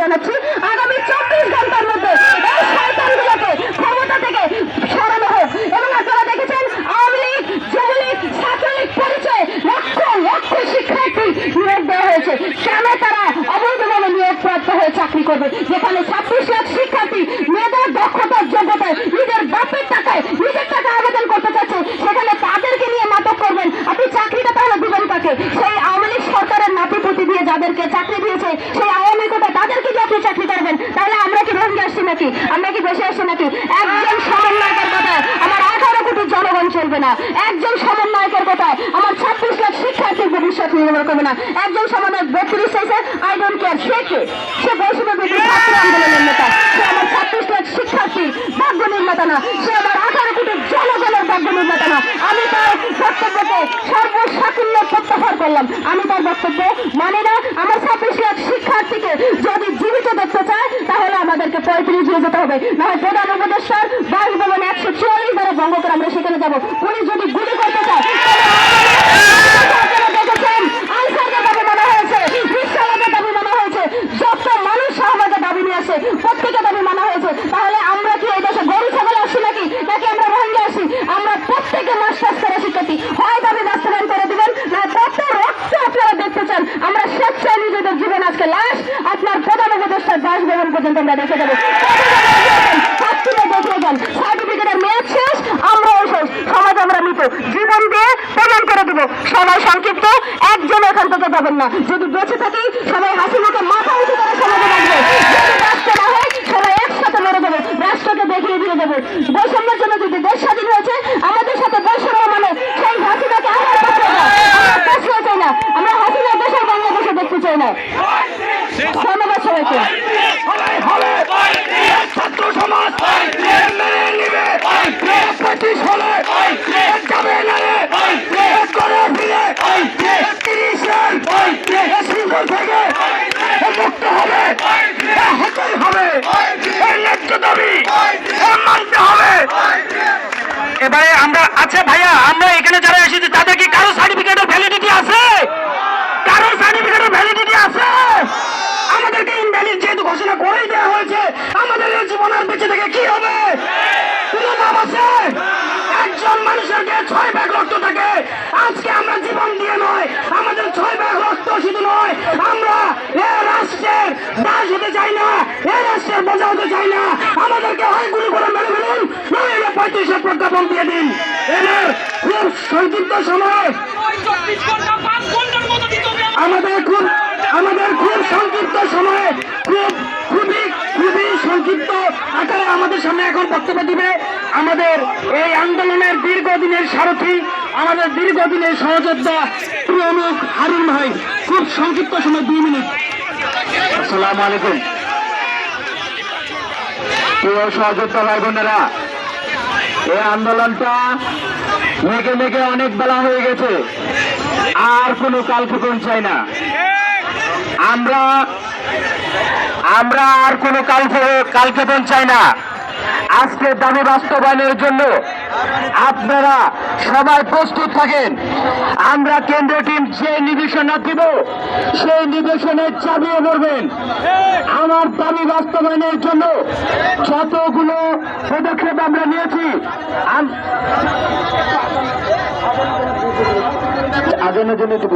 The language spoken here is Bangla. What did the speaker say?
জানাচ্ছি আগামী 24 ঘন্টার মধ্যে এই শয়তানগুলোকে ক্ষমতা থেকে সরানো হোক। এবং আপনারা দেখেছেন আওয়ামী লীগ, যুবলীগ, ছাত্রলীগ পরিচয়ে লক্ষ লক্ষ শিক্ষার্থী নিয়োগ দেওয়া হয়েছে। কেন তারা অবৈধভাবে নিয়োগপ্রাপ্ত হয়ে চাকরি করবে, যেখানে 26 লাখ শিক্ষার্থী মেধার দক্ষতার যোগ্যতায় নিজের বাপের টাকায় নিজের টাকা আবেদন করতে চাচ্ছে, সেখানে তাদেরকে নিয়ে নাটক করবেন? আপনি চাকরিটা তাহলে দিবেন কাকে? সেই আওয়ামী লীগ সরকারের নাতিপুতি দিয়ে যাদেরকে চাকরি দিয়েছে, সেই আওয়ামী কোটা তাদেরকে দিয়ে আপনি চাকরি করবেন? তাহলে আমরা কি রোহিঙ্গা আসছি নাকি? আমরা কি বেশি আসছি নাকি? একজন সমন্বয়কের কথায় আমার 18 কোটি জনগণ চলবে না। একজন সমন্বয়কের কথায় আমার 26 লাখ শিক্ষার্থীর ভবিষ্যৎ নির্ভর করবে না। একজন সমন্বয়ক 32 চাইছে, আই ডোন্ট কেয়ার। সে বৈষম্য বিরোধী ছাত্র আন্দোলনের নেতা, সে আমার 26 লাখ শিক্ষার্থীর ভাগ্য নির্মাতা না, সে আমার 18 কোটি জনগণের ভাগ্য নির্মাতা না। আমি তার বক্তব্যকে সর্বসাকুল্য প্রত্যাহার করলাম। আমি তার বক্তব্য মানে না। আমার 26 লাখ শিক্ষার্থীকে যদি জীবিত দেখতে চায় তাহলে আমাদেরকে 35 দিয়ে যেতে হবে, না হয় প্রধান উপদেষ্টার বাসভবনে 144 দ্বারা ভঙ্গ করে আমরা সেখানে যাবো। উনি যদি গুলি করতে চায়, দেখেছেন আনসারের দাবি মানা হয়েছে, বিশ্বলাদের দাবি মানা হয়েছে, যত মানুষ সহবাগের দাবি নিয়ে আসে প্রত্যেকের দাবি মানা হয়েছে। তাহলে আমরা কি এই দেশে গরু ছাগল আসছি নাকি, নাকি আমরা রোহিঙ্গা আসি? আমরা প্রত্যেকে মাস্টার্স করা শিক্ষার্থী। হয় দাবি বাস্তবায়ন করে দিবেন, না কত রক্ত আপনারা দেখতে চান? আমরা স্বেচ্ছায় নিজেদের জীবন আজকে লাশ আপনার প্রধান উপদেষ্টার বাসভবন পর্যন্ত আমরা দেখে যাবো। দেখে যান, সার্টিফিকেটের মেয়াদ শেষ, আমরাও শেষ, সমাজ আমরা মৃত, জীবন দিয়ে প্রমাণ করে দেবো। সময় সংক্ষিপ্ত, একজন এখান থেকে যাবেন না। যদি বেঁচে থাকি সবাই হাসিমুখে মাথা উঁচু করে সমাজে রাখবে, যদি রাষ্ট্র না হয় সবাই একসাথে লড়ে দেবো, রাষ্ট্রকে দেখিয়ে দিয়ে দেবো। বৈষম্যের জন্য যদি দেশ স্বাধীন হয়েছে, আমাদের সাথে বৈষম্য মানে সেই হাসিনাকে আবার পাঠিয়ে চাই না, আমরা হাসিনা দেশের বাংলাদেশে দেখতে চাই না। ধন্যবাদ সবাইকে। ছাত্র সমাজ মেনে নিবে, পঁচিশ হলে যাবে না রে, করে ফিরে 30-এর শৃঙ্খল থেকে মুক্ত হবে, হতেই হবে, ন্যায্য দাবি মানতে হবে। এবারে আমরা, আচ্ছা ভাইয়া, আমরা এখানে যারা এসেছি তাদের কি কারো সার্টিফিকেটের ভ্যালিডিটি আছে? কারো সার্টিফিকেটের ভ্যালিডিটি আছে? আমাদেরকে ইনভ্যালিড যেহেতু ঘোষণা করেই দেওয়া হয়েছে, আমাদের এই জীবন আর বেঁচে থেকে কি হবে? কোনো নাম আছে? একজন মানুষের গায়ে 6 ব্যাগ রক্ত থাকে। আজকে আমরা জীবন দিয়ে নয়, আমাদের 6 ব্যাগ রক্ত শুধু নয়, আমরা এ রাষ্ট্রের দাস হতে চাই না, এ রাষ্ট্রের বোঝা হতে চাই না। আমাদেরকে হয় গুলি করে মেরে ফেলুন, নয় 35-এর প্রজ্ঞাপন দিয়ে দিন। এদের খুব সংক্ষিপ্ত সময়, আমাদের খুব সংক্ষিপ্ত সময়ে, খুবই সংক্ষিপ্ত আকারে আমাদের সামনে এখন বক্তব্য দিবে আমাদের এই আন্দোলনের দীর্ঘদিনের সারথী, আমাদের দীর্ঘদিনের সহযোদ্ধা প্রমুখ হারুন ভাই। খুব সংক্ষিপ্ত সময় 2 মিনিট। আসসালামু আলাইকুম প্রিয় সহযোদ্ধা ভাই বোনেরা, এই আন্দোলনটা মেঘে মেঘে অনেক বেলা হয়ে গেছে, আর কোনো কালক্ষেপণ চাই না। আমরা আর কোনো কালক্ষেপণ চাই না। আজকে দাবি বাস্তবায়নের জন্য আপনারা সবাই প্রস্তুত থাকেন। আমরা কেন্দ্রীয় টিম যে নির্দেশনা দিব সেই নির্দেশনের চাপিয়ে পড়বেন। আমার দাবি বাস্তবায়নের জন্য যতগুলো পদক্ষেপ আমরা নিয়েছি, আগানোর জন্য একটু